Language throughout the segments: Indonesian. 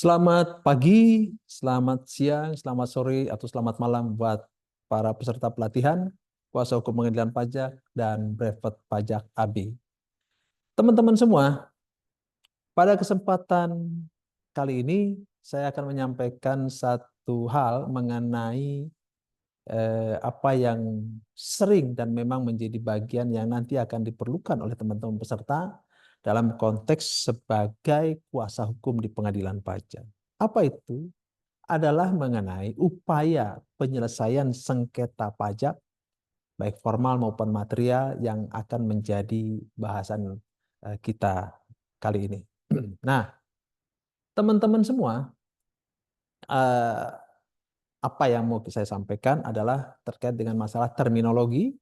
Selamat pagi, selamat siang, selamat sore, atau selamat malam buat para peserta pelatihan Kuasa Hukum Pengadilan Pajak dan Brevet Pajak AB. Teman-teman semua, pada kesempatan kali ini saya akan menyampaikan satu hal mengenai apa yang sering dan memang menjadi bagian yang nanti akan diperlukan oleh teman-teman peserta dalam konteks sebagai kuasa hukum di pengadilan pajak. Apa itu? Adalah mengenai upaya penyelesaian sengketa pajak, baik formal maupun material, yang akan menjadi bahasan kita kali ini. Nah, teman-teman semua, eh, apa yang mau saya sampaikan adalah terkait dengan masalah terminologi.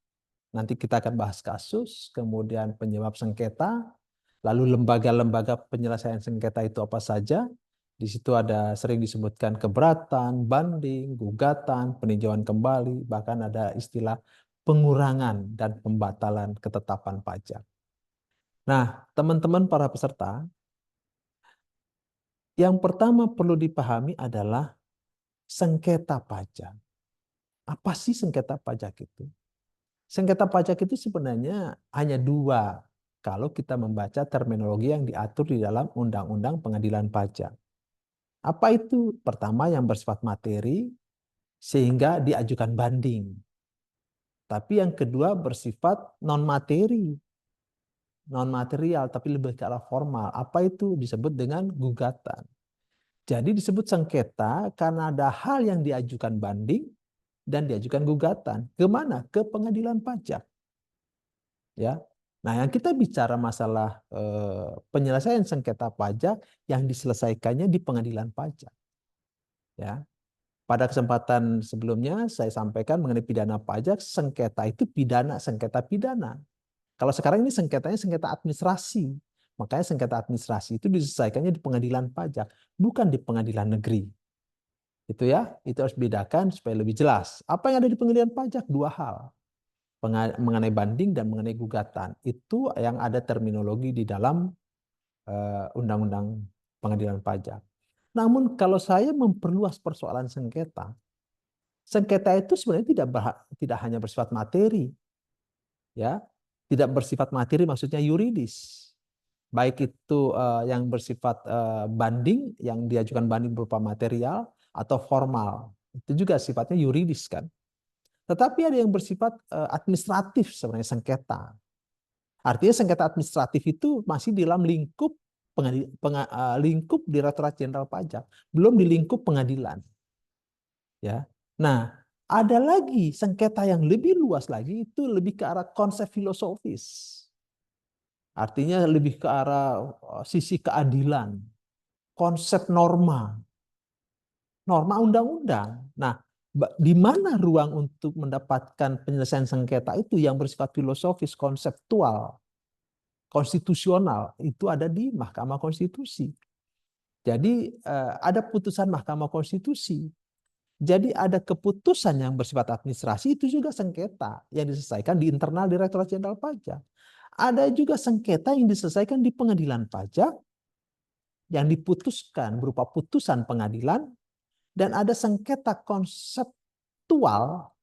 Nanti kita akan bahas kasus, kemudian penyebab sengketa, lalu lembaga-lembaga penyelesaian sengketa itu apa saja. Di situ ada sering disebutkan keberatan, banding, gugatan, peninjauan kembali, bahkan ada istilah pengurangan dan pembatalan ketetapan pajak. Nah, teman-teman para peserta, yang pertama perlu dipahami adalah sengketa pajak. Apa sih sengketa pajak itu? Sengketa pajak itu sebenarnya hanya dua kalau kita membaca terminologi yang diatur di dalam Undang-Undang Pengadilan Pajak. Apa itu? Pertama, yang bersifat materi sehingga diajukan banding. Tapi yang kedua bersifat non-materi, non-material tapi lebih ke arah formal. Apa itu? Disebut dengan gugatan. Jadi disebut sengketa karena ada hal yang diajukan banding dan diajukan gugatan. Kemana? Ke pengadilan pajak. Ya. Nah, yang kita bicara masalah penyelesaian sengketa pajak yang diselesaikannya di pengadilan pajak. Ya. Pada kesempatan sebelumnya saya sampaikan mengenai pidana pajak, sengketa itu pidana, sengketa pidana. Kalau sekarang ini sengketanya sengketa administrasi. Makanya sengketa administrasi itu diselesaikannya di pengadilan pajak, bukan di pengadilan negeri. Itu ya, itu harus bedakan supaya lebih jelas. Apa yang ada di pengadilan pajak? Dua hal. Mengenai banding dan mengenai gugatan. Itu yang ada terminologi di dalam Undang-Undang Pengadilan Pajak. Namun kalau saya memperluas persoalan sengketa, sengketa itu sebenarnya tidak hanya bersifat materi, ya, tidak bersifat materi maksudnya yuridis. Baik itu yang bersifat banding, yang diajukan banding berupa material atau formal, itu juga sifatnya yuridis kan. Tetapi ada yang bersifat administratif sebenarnya sengketa. Artinya sengketa administratif itu masih di dalam lingkup lingkup Direktorat Jenderal Pajak, belum di lingkup pengadilan. Ya. Nah, ada lagi sengketa yang lebih luas lagi, itu lebih ke arah konsep filosofis. Artinya lebih ke arah sisi keadilan, konsep norma, norma undang-undang. Nah, di mana ruang untuk mendapatkan penyelesaian sengketa itu yang bersifat filosofis, konseptual, konstitusional, itu ada di Mahkamah Konstitusi. Jadi ada putusan Mahkamah Konstitusi. Jadi ada keputusan yang bersifat administrasi itu juga sengketa yang diselesaikan di internal Direktorat Jenderal Pajak. Ada juga sengketa yang diselesaikan di pengadilan pajak yang diputuskan berupa putusan pengadilan, dan ada sengketa konseptual,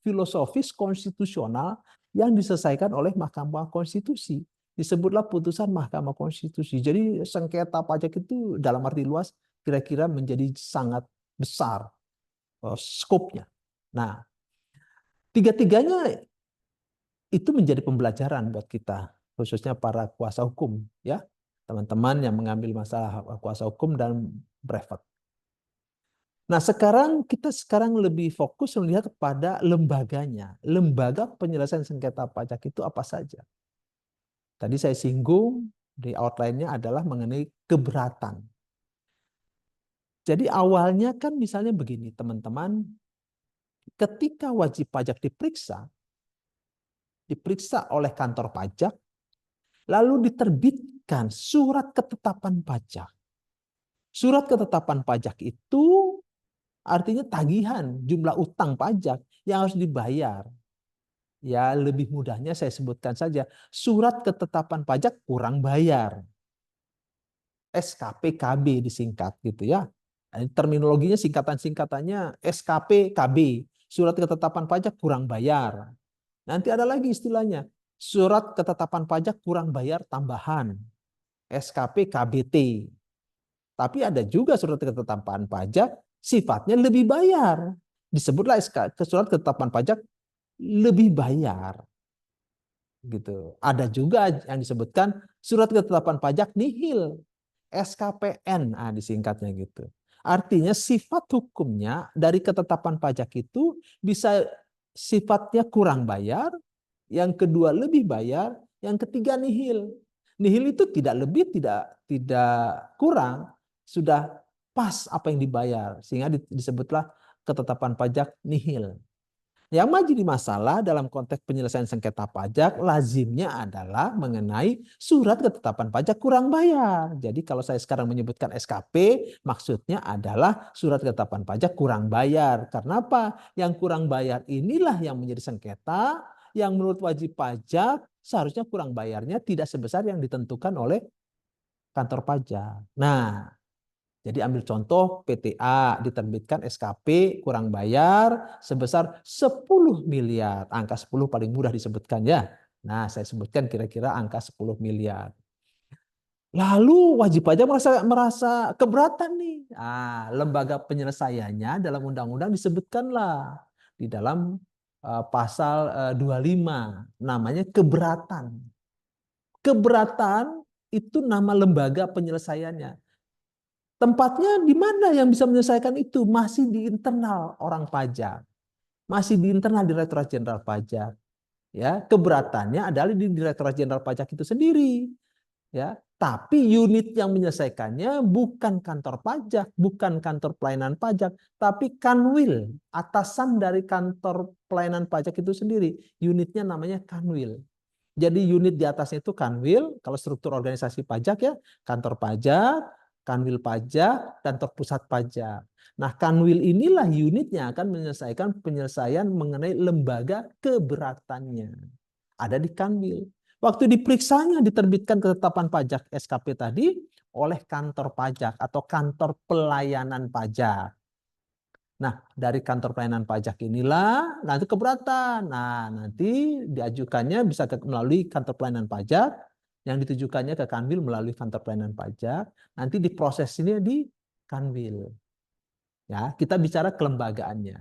filosofis, konstitusional yang diselesaikan oleh Mahkamah Konstitusi. Disebutlah putusan Mahkamah Konstitusi. Jadi sengketa pajak itu dalam arti luas kira-kira menjadi sangat besar skopnya. Nah, tiga-tiganya itu menjadi pembelajaran buat kita, khususnya para kuasa hukum, ya, teman-teman yang mengambil masalah kuasa hukum dan brevet. Nah, kita sekarang lebih fokus melihat kepada lembaganya. Lembaga penyelesaian sengketa pajak itu apa saja? Tadi saya singgung di outline-nya adalah mengenai keberatan. Jadi awalnya kan misalnya begini, teman-teman, ketika wajib pajak diperiksa oleh kantor pajak, lalu diterbitkan surat ketetapan pajak. Surat ketetapan pajak itu artinya tagihan jumlah utang pajak yang harus dibayar. Ya, lebih mudahnya saya sebutkan saja, surat ketetapan pajak kurang bayar. SKPKB disingkat gitu ya. Terminologinya singkatannya SKPKB, surat ketetapan pajak kurang bayar. Nanti ada lagi istilahnya, surat ketetapan pajak kurang bayar tambahan, SKPKBT. Tapi ada juga surat ketetapan pajak sifatnya lebih bayar. Disebutlah surat ketetapan pajak lebih bayar. Gitu. Ada juga yang disebutkan surat ketetapan pajak nihil, SKPN, disingkatnya gitu. Artinya sifat hukumnya dari ketetapan pajak itu bisa sifatnya kurang bayar, yang kedua lebih bayar, yang ketiga nihil. Nihil itu tidak lebih, tidak kurang, sudah pas apa yang dibayar, sehingga disebutlah ketetapan pajak nihil. Yang menjadi masalah dalam konteks penyelesaian sengketa pajak lazimnya adalah mengenai surat ketetapan pajak kurang bayar. Jadi kalau saya sekarang menyebutkan SKP, maksudnya adalah surat ketetapan pajak kurang bayar. Karena apa? Yang kurang bayar inilah yang menjadi sengketa, yang menurut wajib pajak seharusnya kurang bayarnya tidak sebesar yang ditentukan oleh kantor pajak. Nah, jadi ambil contoh PTA diterbitkan SKP kurang bayar sebesar 10 miliar. Angka 10 paling mudah disebutkan ya. Nah, saya sebutkan kira-kira angka 10 miliar. Lalu wajib pajak merasa keberatan nih. Lembaga penyelesaiannya dalam undang-undang disebutkanlah di dalam pasal 25 namanya keberatan. Keberatan itu nama lembaga penyelesaiannya. Tempatnya di mana yang bisa menyelesaikan itu? Masih di internal orang pajak. Masih di internal Direktorat Jenderal Pajak. Ya, keberatannya adalah di Direktorat Jenderal Pajak itu sendiri. Ya, tapi unit yang menyelesaikannya bukan kantor pajak, bukan kantor pelayanan pajak, tapi Kanwil, atasan dari kantor pelayanan pajak itu sendiri. Unitnya namanya Kanwil. Jadi unit di atasnya itu Kanwil, kalau struktur organisasi pajak ya, kantor pajak, Kanwil pajak, kantor pusat pajak. Nah, Kanwil inilah unitnya akan menyelesaikan penyelesaian mengenai lembaga keberatannya. Ada di Kanwil. Waktu diperiksanya diterbitkan ketetapan pajak SKP tadi oleh kantor pajak atau kantor pelayanan pajak. Nah, dari kantor pelayanan pajak inilah nanti keberatan. Nah, nanti diajukannya bisa melalui kantor pelayanan pajak, yang ditujukannya ke Kanwil melalui kantor pelayanan pajak. Nanti diproses ini di Kanwil. Ya, kita bicara kelembagaannya.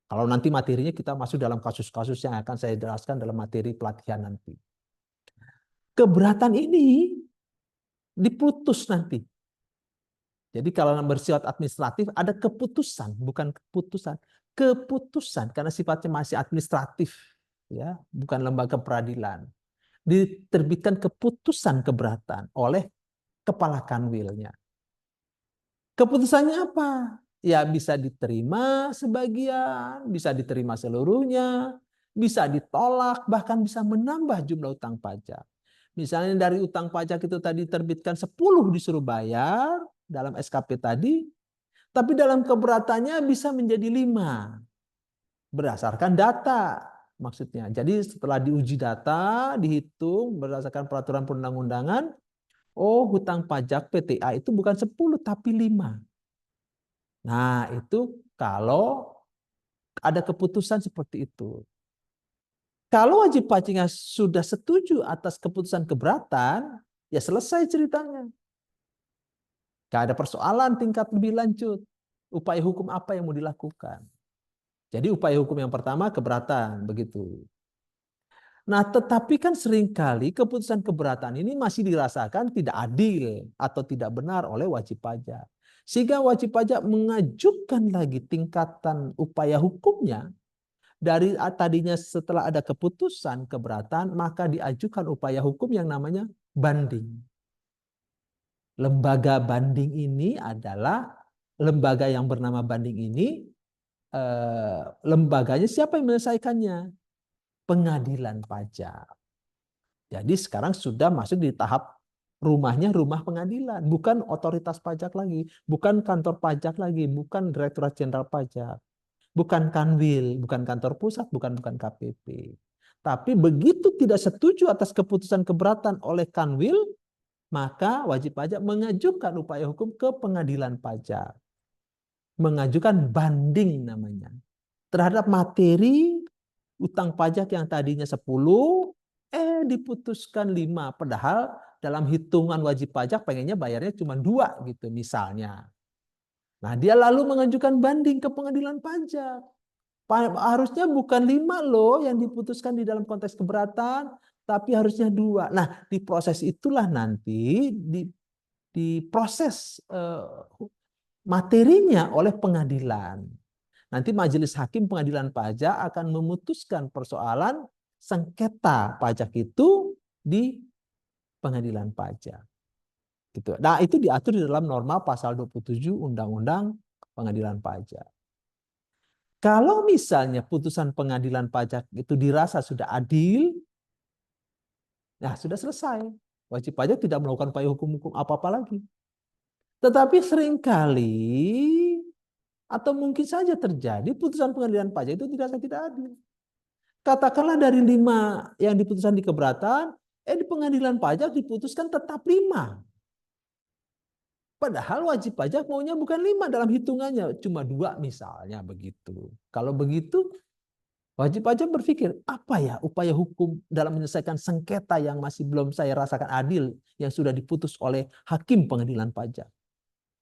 Kalau nanti materinya kita masuk dalam kasus-kasus yang akan saya jelaskan dalam materi pelatihan nanti. Keberatan ini diputus nanti. Jadi kalau bersifat administratif ada keputusan, bukan keputusan. Keputusan karena sifatnya masih administratif, ya, bukan lembaga peradilan. Diterbitkan keputusan keberatan oleh kepala kanwilnya. Keputusannya apa? Ya bisa diterima sebagian, bisa diterima seluruhnya, bisa ditolak, bahkan bisa menambah jumlah utang pajak. Misalnya dari utang pajak itu tadi terbitkan 10 disuruh bayar dalam SKP tadi, tapi dalam keberatannya bisa menjadi 5 berdasarkan data maksudnya. Jadi setelah diuji data, dihitung berdasarkan peraturan perundang-undangan, oh hutang pajak PTA itu bukan 10 tapi 5. Nah, itu kalau ada keputusan seperti itu. Kalau wajib pajaknya sudah setuju atas keputusan keberatan, ya selesai ceritanya. Gak ada persoalan tingkat lebih lanjut. Upaya hukum apa yang mau dilakukan? Jadi upaya hukum yang pertama keberatan, begitu. Nah, tetapi kan seringkali keputusan keberatan ini masih dirasakan tidak adil atau tidak benar oleh wajib pajak. Sehingga wajib pajak mengajukan lagi tingkatan upaya hukumnya. Dari tadinya setelah ada keputusan keberatan, maka diajukan upaya hukum yang namanya banding. Lembaga banding ini adalah lembaga yang bernama banding ini, lembaganya siapa yang menyelesaikannya? Pengadilan pajak. Jadi sekarang sudah masuk di tahap rumahnya rumah pengadilan, bukan otoritas pajak lagi, bukan kantor pajak lagi, bukan Direktorat Jenderal Pajak, bukan Kanwil, bukan kantor pusat, bukan KPP. Tapi begitu tidak setuju atas keputusan keberatan oleh Kanwil, maka wajib pajak mengajukan upaya hukum ke pengadilan pajak. Mengajukan banding namanya. Terhadap materi utang pajak yang tadinya 10, diputuskan 5. Padahal dalam hitungan wajib pajak pengennya bayarnya cuma 2 gitu misalnya. Nah, dia lalu mengajukan banding ke pengadilan pajak. Harusnya bukan 5 loh yang diputuskan di dalam konteks keberatan, tapi harusnya 2. Nah, di proses itulah nanti diproses materinya oleh pengadilan. Nanti majelis hakim pengadilan pajak akan memutuskan persoalan sengketa pajak itu di pengadilan pajak. Gitu. Nah, itu diatur di dalam norma pasal 27 Undang-Undang Pengadilan Pajak. Kalau misalnya putusan pengadilan pajak itu dirasa sudah adil, nah sudah selesai. Wajib pajak tidak melakukan upaya hukum-hukum apa-apa lagi. Tetapi seringkali atau mungkin saja terjadi putusan pengadilan pajak itu tidak adil. Katakanlah dari 5 yang diputuskan di keberatan, di pengadilan pajak diputuskan tetap 5. Padahal wajib pajak maunya bukan 5 dalam hitungannya, cuma 2 misalnya begitu. Kalau begitu, wajib pajak berpikir, apa ya upaya hukum dalam menyelesaikan sengketa yang masih belum saya rasakan adil, yang sudah diputus oleh hakim pengadilan pajak.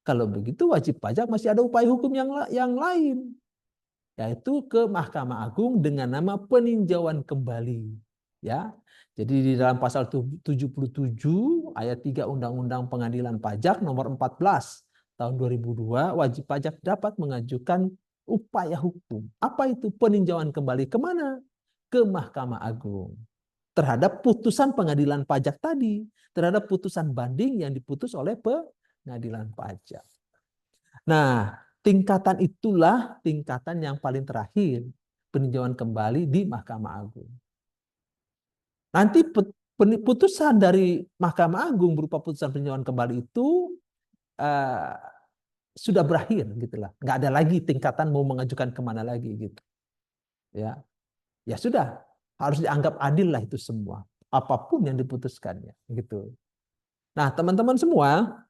Kalau begitu wajib pajak masih ada upaya hukum yang lain, yaitu ke Mahkamah Agung dengan nama peninjauan kembali. Ya, jadi di dalam pasal 77 ayat 3 Undang-Undang Pengadilan Pajak nomor 14 tahun 2002, wajib pajak dapat mengajukan upaya hukum. Apa itu peninjauan kembali? Kemana? Ke Mahkamah Agung. Terhadap putusan pengadilan pajak tadi, terhadap putusan banding yang diputus oleh pengadilan pajak. Nah, tingkatan itulah tingkatan yang paling terakhir, peninjauan kembali di Mahkamah Agung. Nanti putusan dari Mahkamah Agung berupa putusan peninjauan kembali itu sudah berakhir, gitulah. Nggak ada lagi tingkatan mau mengajukan kemana lagi gitu. Ya, ya sudah, harus dianggap adil lah itu semua, apapun yang diputuskannya, gitu. Nah, teman-teman semua,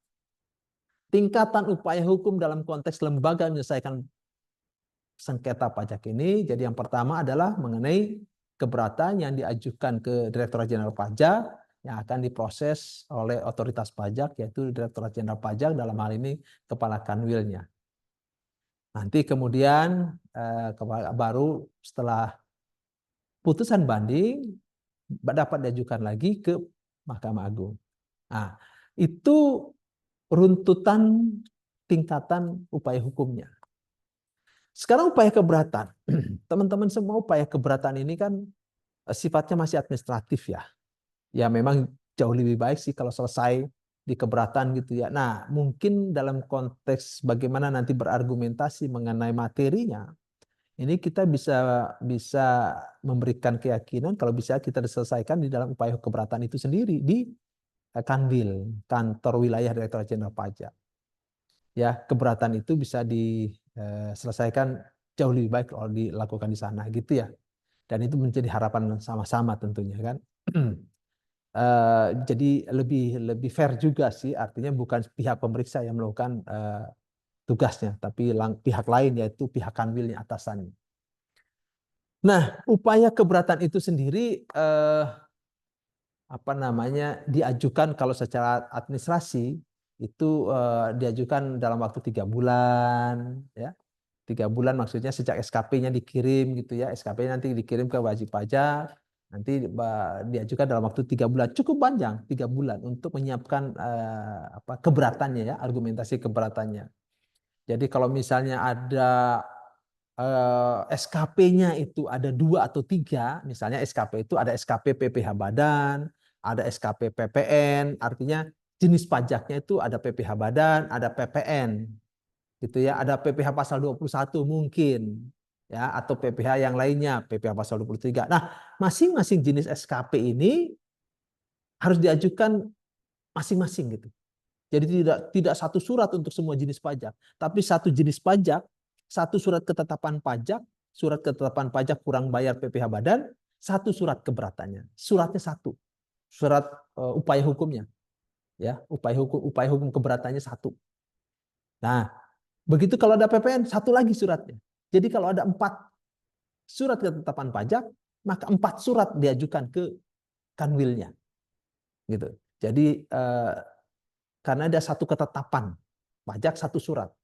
tingkatan upaya hukum dalam konteks lembaga menyelesaikan sengketa pajak ini, jadi yang pertama adalah mengenai keberatan yang diajukan ke Direktorat Jenderal Pajak yang akan diproses oleh otoritas pajak, yaitu Direktorat Jenderal Pajak, dalam hal ini Kepala Kanwilnya. Nanti kemudian baru setelah putusan banding dapat diajukan lagi ke Mahkamah Agung. Nah, itu runtutan tingkatan upaya hukumnya. Sekarang upaya keberatan. Teman-teman semua, upaya keberatan ini kan sifatnya masih administratif ya. Ya memang jauh lebih baik sih kalau selesai di keberatan gitu ya. Nah, mungkin dalam konteks bagaimana nanti berargumentasi mengenai materinya, ini kita bisa memberikan keyakinan kalau bisa kita diselesaikan di dalam upaya keberatan itu sendiri di Kanwil, Kantor Wilayah Direktorat Jenderal Pajak. Ya, keberatan itu bisa diselesaikan jauh lebih baik kalau dilakukan di sana gitu ya. Dan itu menjadi harapan sama-sama tentunya kan. Jadi lebih fair juga sih, artinya bukan pihak pemeriksa yang melakukan tugasnya, tapi pihak lain yaitu pihak kanwilnya, atasannya. Nah, upaya keberatan itu sendiri diajukan kalau secara administrasi itu diajukan dalam waktu 3 bulan, ya. 3 bulan maksudnya sejak SKP-nya dikirim gitu ya, SKP-nya nanti dikirim ke wajib pajak, nanti diajukan dalam waktu 3 bulan, cukup panjang 3 bulan untuk menyiapkan keberatannya ya, argumentasi keberatannya. Jadi kalau misalnya ada SKP-nya itu ada 2 atau 3, misalnya SKP itu ada SKP PPh Badan, ada SKP PPN, artinya jenis pajaknya itu ada PPh Badan, ada PPN, gitu ya, ada PPh pasal 21 mungkin, ya, atau PPh yang lainnya, PPh pasal 23. Nah, masing-masing jenis SKP ini harus diajukan masing-masing gitu. Jadi tidak satu surat untuk semua jenis pajak, tapi satu jenis pajak, satu surat ketetapan pajak kurang bayar PPh Badan, satu surat keberatannya. Suratnya satu, surat upaya hukumnya. Ya, upaya hukum keberatannya satu. Nah, begitu kalau ada PPN satu lagi suratnya. Jadi kalau ada 4 surat ketetapan pajak, maka 4 surat diajukan ke kanwilnya, gitu. Jadi karena ada satu ketetapan pajak satu surat.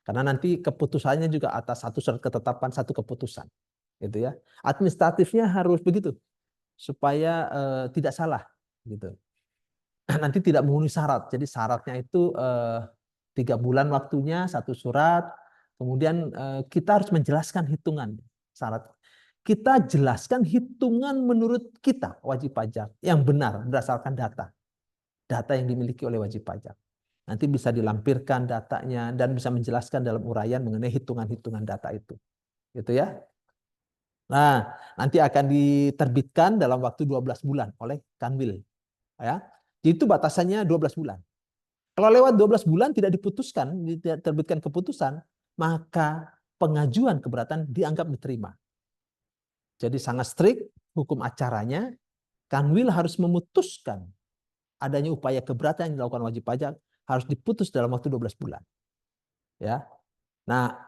Karena nanti keputusannya juga atas satu surat ketetapan satu keputusan, gitu ya. Administratifnya harus begitu supaya tidak salah, gitu. Nanti tidak memenuhi syarat. Jadi syaratnya itu 3 bulan waktunya satu surat. Kemudian kita harus menjelaskan hitungan syarat. Kita jelaskan hitungan menurut kita wajib pajak yang benar berdasarkan data yang dimiliki oleh wajib pajak. Nanti bisa dilampirkan datanya dan bisa menjelaskan dalam uraian mengenai hitungan-hitungan data itu. Gitu ya. Nah, nanti akan diterbitkan dalam waktu 12 bulan oleh Kanwil. Ya. Jadi itu batasannya 12 bulan. Kalau lewat 12 bulan tidak diputuskan, tidak terbitkan keputusan, maka pengajuan keberatan dianggap diterima. Jadi sangat strict hukum acaranya, Kanwil harus memutuskan adanya upaya keberatan yang dilakukan wajib pajak harus diputus dalam waktu 12 bulan. Ya. Nah,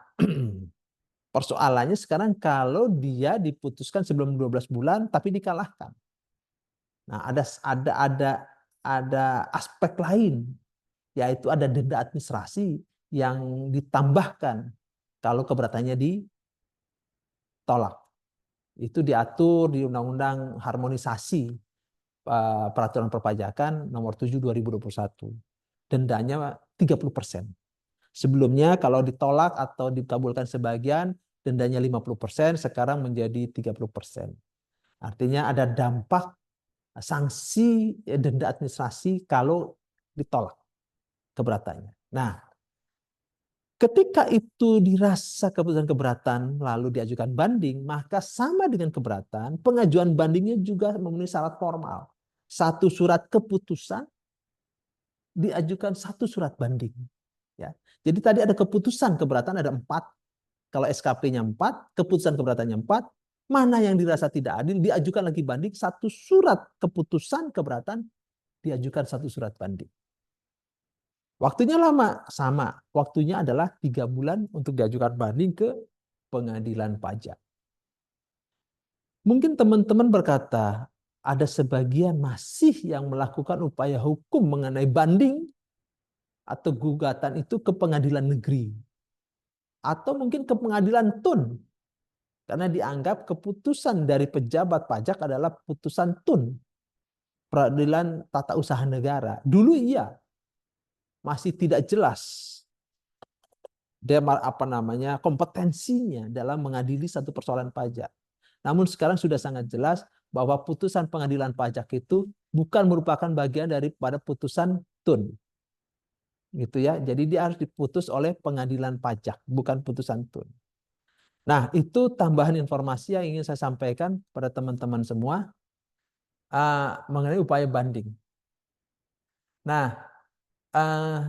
persoalannya sekarang kalau dia diputuskan sebelum 12 bulan tapi dikalahkan. Nah, ada aspek lain, yaitu ada denda administrasi yang ditambahkan kalau keberatannya ditolak. Itu diatur di Undang-Undang Harmonisasi Peraturan Perpajakan nomor 7 2021. Dendanya 30%. Sebelumnya kalau ditolak atau dikabulkan sebagian, dendanya 50%, sekarang menjadi 30%. Artinya ada dampak sanksi denda administrasi kalau ditolak keberatannya. Nah, ketika itu dirasa keputusan keberatan lalu diajukan banding, maka sama dengan keberatan, pengajuan bandingnya juga memenuhi syarat formal. Satu surat keputusan diajukan satu surat banding. Ya. Jadi tadi ada keputusan keberatan ada 4. Kalau SKP-nya 4, keputusan keberatannya 4, mana yang dirasa tidak adil diajukan lagi banding, satu surat keputusan keberatan diajukan satu surat banding. Waktunya lama, sama. Waktunya adalah 3 bulan untuk diajukan banding ke pengadilan pajak. Mungkin teman-teman berkata, ada sebagian masih yang melakukan upaya hukum mengenai banding atau gugatan itu ke pengadilan negeri. Atau mungkin ke pengadilan tun. Karena dianggap keputusan dari pejabat pajak adalah putusan tun. Peradilan tata usaha negara. Dulu iya, masih tidak jelas dia kompetensinya dalam mengadili satu persoalan pajak. Namun sekarang sudah sangat jelas bahwa putusan pengadilan pajak itu bukan merupakan bagian daripada putusan tun. Gitu ya. Jadi dia harus diputus oleh pengadilan pajak, bukan putusan tun. Nah, itu tambahan informasi yang ingin saya sampaikan pada teman-teman semua mengenai upaya banding. Nah,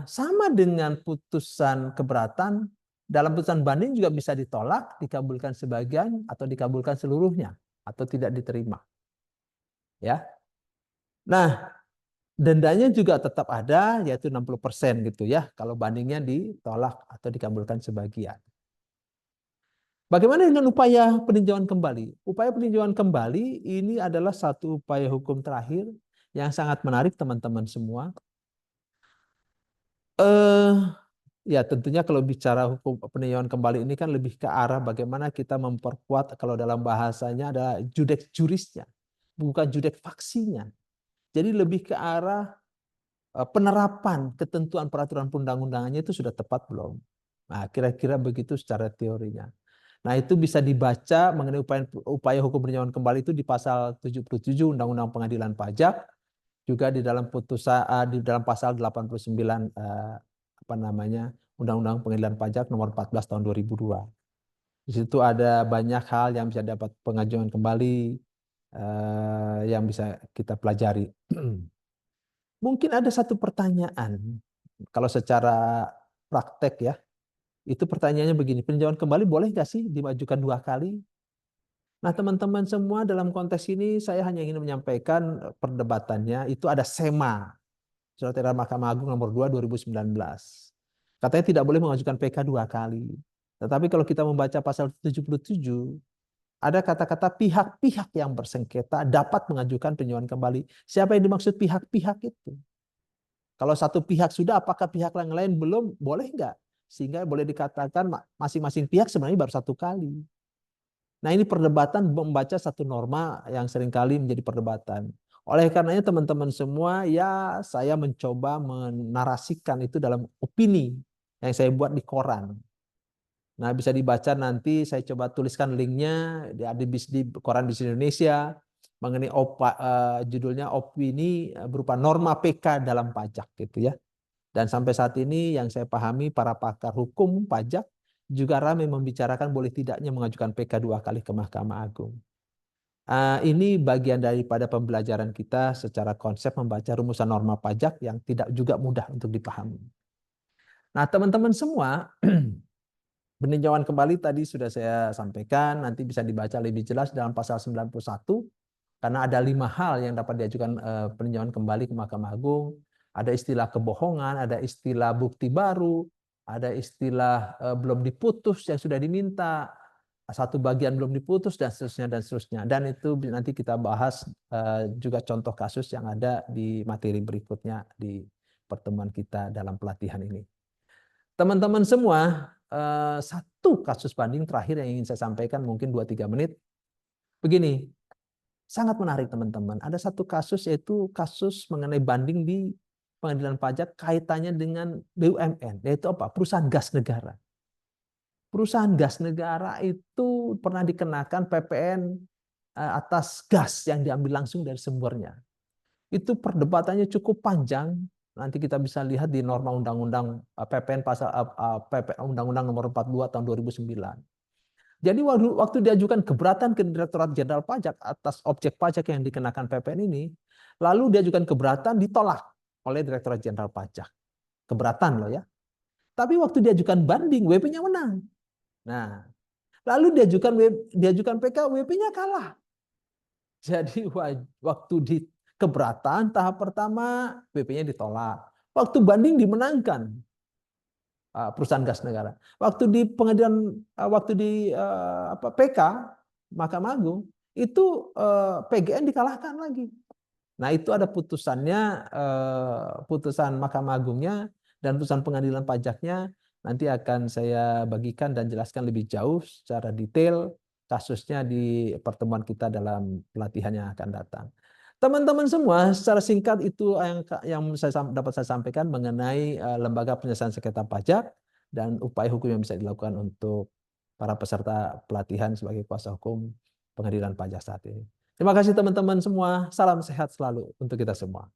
sama dengan putusan keberatan, dalam putusan banding juga bisa ditolak, dikabulkan sebagian atau dikabulkan seluruhnya atau tidak diterima. Ya. Nah, dendanya juga tetap ada yaitu 60% gitu ya kalau bandingnya ditolak atau dikabulkan sebagian. Bagaimana dengan upaya peninjauan kembali? Upaya peninjauan kembali ini adalah satu upaya hukum terakhir yang sangat menarik teman-teman semua. Ya tentunya kalau bicara hukum peninjauan kembali ini kan lebih ke arah bagaimana kita memperkuat, kalau dalam bahasanya ada judek jurisnya, bukan judek faksinya. Jadi lebih ke arah penerapan ketentuan peraturan perundang-undangannya itu sudah tepat belum? Nah, kira-kira begitu secara teorinya. Nah, itu bisa dibaca mengenai upaya hukum peninjauan kembali itu di pasal 77 Undang-Undang Pengadilan Pajak, juga di dalam di dalam pasal 89 Undang-Undang Pengadilan Pajak nomor 14 tahun 2002. Di situ ada banyak hal yang bisa dapat pengajuan kembali yang bisa kita pelajari. Mungkin ada satu pertanyaan, kalau secara praktek ya, itu pertanyaannya begini, peninjauan kembali boleh nggak sih dimajukan 2 kali? Nah teman-teman semua dalam konteks ini saya hanya ingin menyampaikan perdebatannya, itu ada SEMA. Surat edaran Mahkamah Agung nomor 2 2019. Katanya tidak boleh mengajukan PK 2 kali. Tetapi kalau kita membaca pasal 77, ada kata-kata pihak-pihak yang bersengketa dapat mengajukan peninjauan kembali. Siapa yang dimaksud pihak-pihak itu? Kalau satu pihak sudah, apakah pihak yang lain belum? Boleh nggak? Sehingga boleh dikatakan masing-masing pihak sebenarnya baru 1 kali. Nah, ini perdebatan membaca satu norma yang seringkali menjadi perdebatan. Oleh karenanya teman-teman semua, ya saya mencoba menarasikan itu dalam opini yang saya buat di koran. Nah, bisa dibaca nanti, saya coba tuliskan linknya di koran Bisnis Indonesia mengenai judulnya opini berupa norma PK dalam pajak gitu ya. Dan sampai saat ini yang saya pahami para pakar hukum pajak juga ramai membicarakan boleh tidaknya mengajukan PK 2 kali ke Mahkamah Agung. Ini bagian daripada pembelajaran kita secara konsep membaca rumusan norma pajak yang tidak juga mudah untuk dipahami. Nah, teman-teman semua, peninjauan kembali tadi sudah saya sampaikan, nanti bisa dibaca lebih jelas dalam pasal 91, karena ada 5 hal yang dapat diajukan peninjauan kembali ke Mahkamah Agung. Ada istilah kebohongan, ada istilah bukti baru, ada istilah belum diputus yang sudah diminta, satu bagian belum diputus, dan seterusnya, dan seterusnya. Dan itu nanti kita bahas juga contoh kasus yang ada di materi berikutnya di pertemuan kita dalam pelatihan ini. Teman-teman semua, satu kasus banding terakhir yang ingin saya sampaikan, mungkin 2-3 menit. Begini, sangat menarik teman-teman. Ada satu kasus, yaitu kasus mengenai banding di pengadilan pajak kaitannya dengan BUMN, yaitu apa? Perusahaan gas negara. Perusahaan gas negara itu pernah dikenakan PPN atas gas yang diambil langsung dari sumbernya. Itu perdebatannya cukup panjang. Nanti kita bisa lihat di norma undang-undang PPN pasal Undang-Undang nomor 42 tahun 2009. Jadi waktu diajukan keberatan ke Direktorat Jenderal Pajak atas objek pajak yang dikenakan PPN ini, lalu diajukan keberatan ditolak oleh Direktorat Jenderal Pajak. Keberatan loh ya. Tapi waktu diajukan banding, WP-nya menang. Nah, lalu diajukan PK, WP-nya kalah. Jadi waktu di keberatan tahap pertama, WP-nya ditolak. Waktu banding dimenangkan perusahaan gas negara. Waktu di pengadilan, waktu di PK Mahkamah Agung itu PGN dikalahkan lagi. Nah, itu ada putusannya, putusan Mahkamah Agungnya dan putusan pengadilan pajaknya nanti akan saya bagikan dan jelaskan lebih jauh secara detail kasusnya di pertemuan kita dalam pelatihan yang akan datang. Teman-teman semua, secara singkat itu yang dapat saya sampaikan mengenai lembaga penyelesaian sengketa pajak dan upaya hukum yang bisa dilakukan untuk para peserta pelatihan sebagai kuasa hukum pengadilan pajak saat ini. Terima kasih teman-teman semua. Salam sehat selalu untuk kita semua.